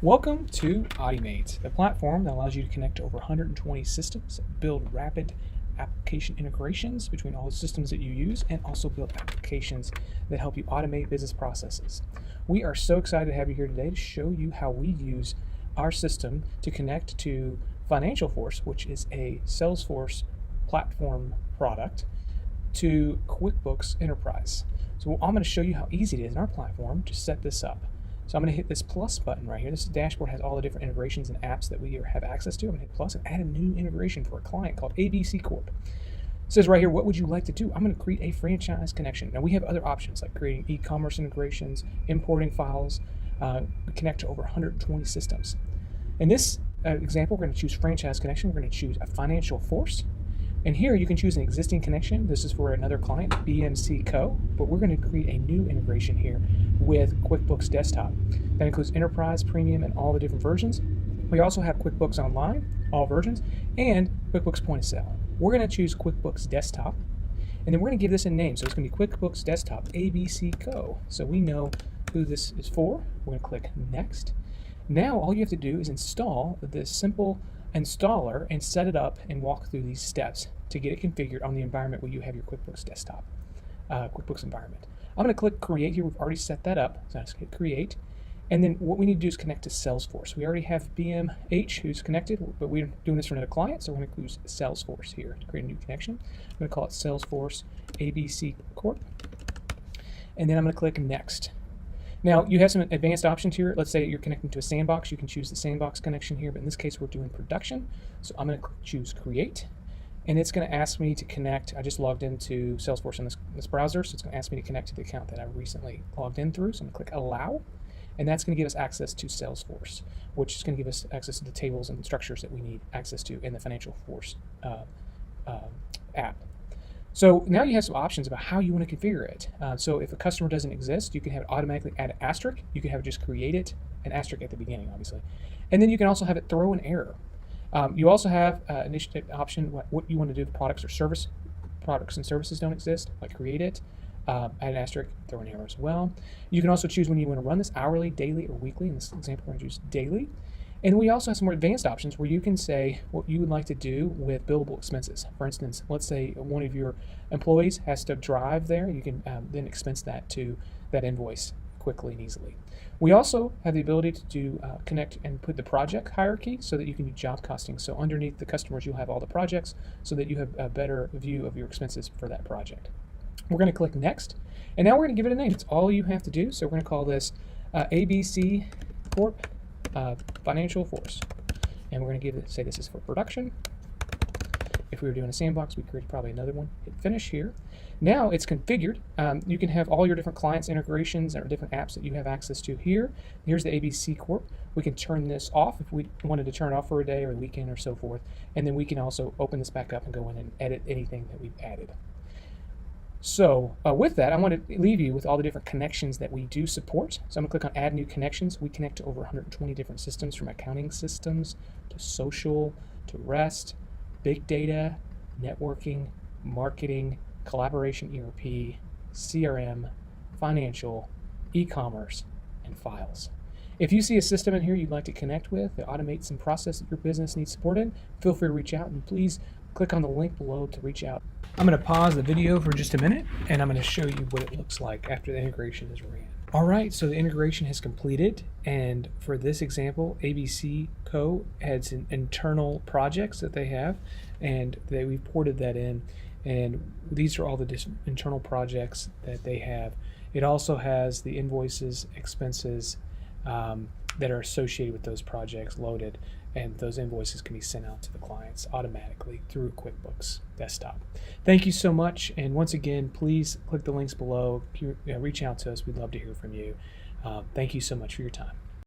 Welcome to Autymate, the platform that allows you to connect to over 120 systems, build rapid application integrations between all the systems that you use, and also build applications that help you automate business processes. We are so excited to have you here today to show you how we use our system to connect to FinancialForce, which is a Salesforce platform product, to QuickBooks Enterprise. So I'm going to show you how easy it is in our platform to set this up. So I'm going to hit this plus button right here. This dashboard has all the different integrations and apps that we have access to. I'm going to hit plus and add a new integration for a client called ABC Corp. It says right here, what would you like to do? I'm going to create a franchise connection. Now we have other options like creating e-commerce integrations, importing files, connect to over 120 systems. In this example, we're going to choose franchise connection. We're going to choose a FinancialForce. And here you can choose an existing connection. This is for another client, BMC Co. But we're going to create a new integration here with QuickBooks Desktop. That includes Enterprise, Premium, and all the different versions. We also have QuickBooks Online, all versions, and QuickBooks Point of Sale. We're going to choose QuickBooks Desktop, and then we're going to give this a name. So it's going to be QuickBooks Desktop ABC Co. So we know who this is for. We're going to click Next. Now all you have to do is install this simple installer and set it up and walk through these steps to get it configured on the environment where you have your QuickBooks Desktop, QuickBooks environment. I'm going to click Create here. We've already set that up. So I just hit Create. And then what we need to do is connect to Salesforce. We already have BMH who's connected, but we're doing this for another client, so we're going to use Salesforce here to create a new connection. I'm going to call it Salesforce ABC Corp. And then I'm going to click Next. Now, you have some advanced options here. Let's say you're connecting to a Sandbox. You can choose the Sandbox connection here, but in this case, we're doing production. So I'm going to choose Create, and it's going to ask me to connect. I just logged into Salesforce in this browser, so it's going to ask me to connect to the account that I recently logged in through. So I'm going to click Allow, and that's going to give us access to Salesforce, which is going to give us access to the tables and structures that we need access to in the FinancialForce app. So now you have some options about how you want to configure it. So if a customer doesn't exist, you can have it automatically add an asterisk. You can have it just create it, an asterisk at the beginning, obviously. And then you can also have it throw an error. You also have an option what you want to do with products and services don't exist, like create it, add an asterisk, throw an error as well. You can also choose when you want to run this hourly, daily, or weekly. In this example, we're going to choose daily. And we also have some more advanced options where you can say what you would like to do with billable expenses. For instance, let's say one of your employees has to drive there. You can then expense that to that invoice quickly and easily. We also have the ability to do connect and put the project hierarchy so that you can do job costing. So underneath the customers, you'll have all the projects so that you have a better view of your expenses for that project. We're going to click Next. And now we're going to give it a name. It's all you have to do. So we're going to call this ABC Corp. FinancialForce, and we're going to say this is for production. If we were doing a Sandbox, we create probably another one. Hit Finish here. Now it's configured. You can have all your different clients, integrations, or different apps that you have access to here. Here's the ABC Corp. We can turn this off if we wanted to turn it off for a day or a weekend or so forth, and then we can also open this back up and go in and edit anything that we've added. So with that, I want to leave you with all the different connections that we do support. So I'm going to click on Add New Connections. We connect to over 120 different systems, from accounting systems to social to REST, big data, networking, marketing, collaboration ERP, CRM, financial, e-commerce, and files. If you see a system in here you'd like to connect with that automates some process that your business needs support in, feel free to reach out, and please click on the link below to reach out. I'm going to pause the video for just a minute, and I'm going to show you what it looks like after the integration is ran. All right, so the integration has completed, and for this example, ABC Co. has internal projects that they have, and we've ported that in, and these are all the internal projects that they have. It also has the invoices, expenses that are associated with those projects loaded, and those invoices can be sent out to the clients automatically through QuickBooks Desktop. Thank you so much, and once again, please click the links below. Reach out to us. We'd love to hear from you. Thank you so much for your time.